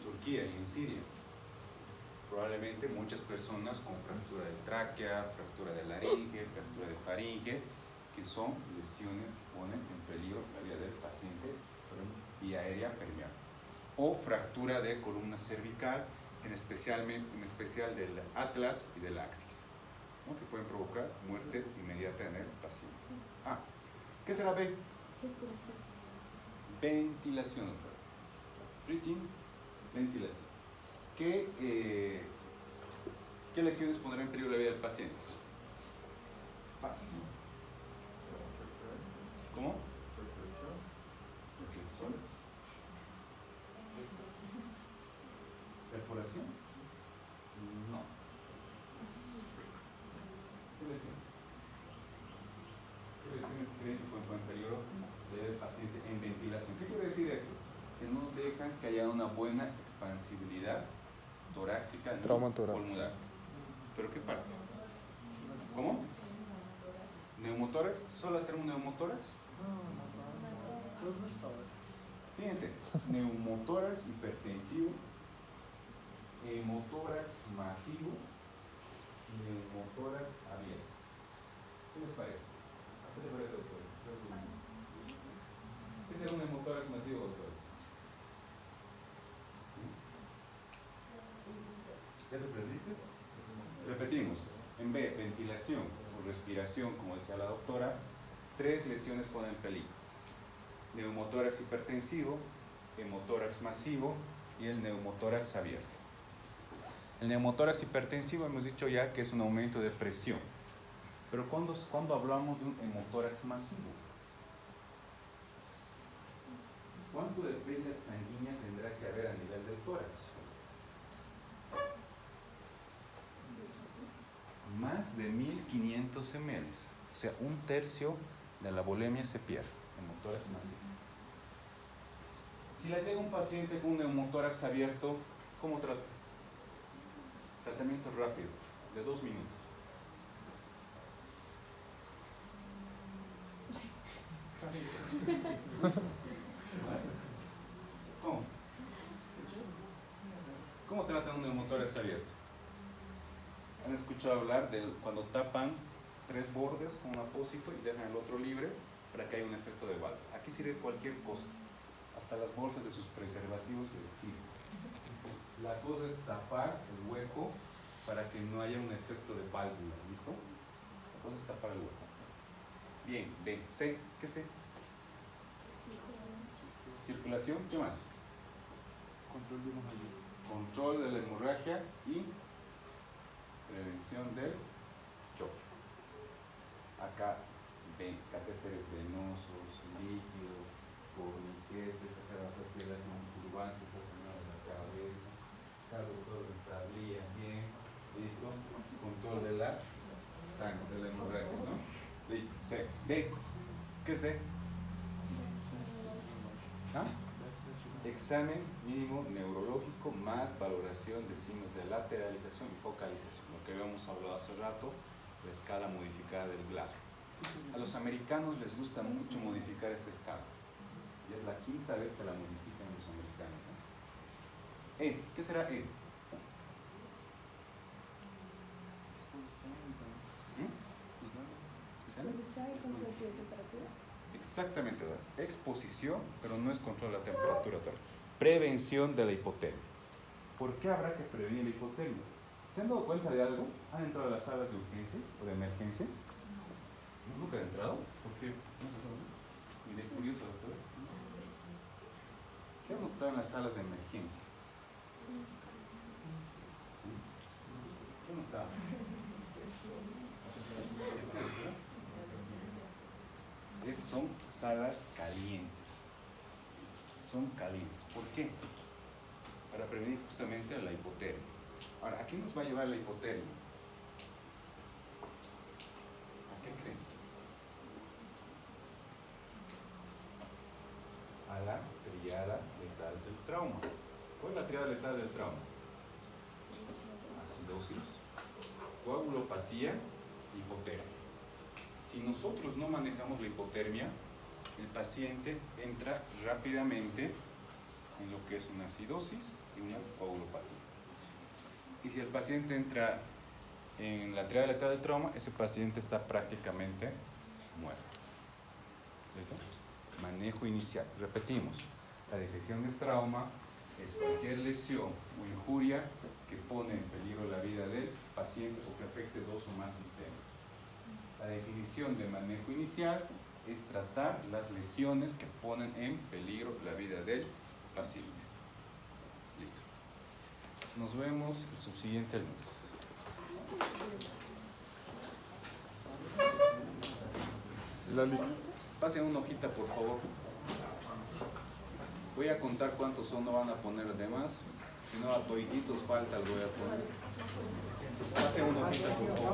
Turquía y en Siria, probablemente muchas personas con fractura de tráquea, fractura de laringe, fractura de faringe, que son lesiones que ponen en peligro la vida del paciente vía aérea permeable. O fractura de columna cervical, en especial del atlas y del axis, ¿no? Que pueden provocar muerte inmediata en el paciente. Ah, ¿qué será B? Respiración. Ventilación, doctora. Breathing, ventilación. ¿Qué lesiones pondrán en peligro la vida del paciente? Fácil. ¿Cómo? Reflexión. ¿Perforación? No. ¿Qué lesiones? ¿Qué lesiones creen que pueden poner en peligro del paciente en ventilación? ¿Qué quiere decir esto? Que no dejan que haya una buena expansibilidad torácica ni Trauma torácico. pulmonar. ¿Pero qué parte? ¿Cómo? ¿Neumotórax? ¿Solo hacer un neumotórax? Todos os tórax. Fíjense, neumotórax hipertensivo, hemotórax masivo y neumotórax abierto. ¿Qué les parece? ¿Qué les parece, doctor? ¿Qué será un hemotórax masivo, doctor? ¿Ya te perdiste? Repetimos. En B, ventilación o respiración, como decía la doctora, 3 lesiones ponen en peligro. Neumotórax hipertensivo, hemotórax masivo y el neumotórax abierto. El neumotórax hipertensivo hemos dicho ya que es un aumento de presión. Pero ¿cuándo hablamos de un hemotórax masivo? ¿Cuánto de vena sanguínea tendrá que haber a nivel del tórax? Más de 1500 ml. O sea, 1/3 de la volemia se pierde. Hemotórax masivo. Si le llega un paciente con un neumotórax abierto, ¿cómo trata? Tratamiento rápido, de 2 minutos. ¿Cómo? ¿Cómo tratan un neumotórax abierto? ¿Han escuchado hablar de cuando tapan 3 bordes con un apósito y dejan el otro libre para que haya un efecto de válvula? Aquí sirve cualquier cosa, hasta las bolsas de sus preservativos les sirve. La cosa es tapar el hueco para que no haya un efecto de válvula, ¿listo? La cosa es tapar el hueco. Bien, B, C, ¿qué C? Circulación, ¿qué más? Control de hemorragias. Control de la hemorragia y prevención del choque. Acá ven catéteres venosos, líquidos, torniquetes, acá las fieras turbantes, de la cabeza, acá doctor de tablilla, bien, listo, control de la sangre, de la hemorragia, ¿no? Listo, C, D, ¿qué es D? ¿Ah? Examen mínimo neurológico más valoración de signos de lateralización y focalización, lo que habíamos hablado hace rato, la escala modificada del Glasgow. A los americanos les gusta mucho modificar esta escala, y es la 5ª vez que la modifican los americanos, ¿no? E, ¿qué será E? Exposição, exame. Exame. ¿Examen? Exposición y control de temperatura. Exactamente, ¿verdad? Exposición, pero no es control de la temperatura, doctor. Prevención de la hipotermia. ¿Por qué habrá que prevenir la hipotermia? ¿Se han dado cuenta de algo? ¿Han entrado a las salas de urgencia o de emergencia? ¿Nunca han entrado? ¿Por qué? No se sabe. Ni de curioso, doctor. ¿Qué han notado en las salas de emergencia? ¿Qué han notado? Son salas calientes. Son calientes. ¿Por qué? Para prevenir justamente la hipotermia. Ahora, ¿a qué nos va a llevar la hipotermia? ¿A qué creen? A la triada letal del trauma. ¿Cuál es la triada letal del trauma? Acidosis, coagulopatía, hipotermia. Si nosotros no manejamos la hipotermia, el paciente entra rápidamente en lo que es una acidosis y una coagulopatía. Y si el paciente entra en la triada letal del trauma, ese paciente está prácticamente muerto. ¿Listo? manejo inicial. Repetimos, la definición de trauma es cualquier lesión o injuria que pone en peligro la vida del paciente o que afecte dos o más sistemas. La definición de manejo inicial es tratar las lesiones que ponen en peligro la vida del paciente. Listo. Nos vemos el subsiguiente lunes. La lista. Pasen una hojita, por favor. Voy a contar cuántos son, no van a poner además. Si no, a toditos falta, lo voy a poner. Pasen una hojita, por favor.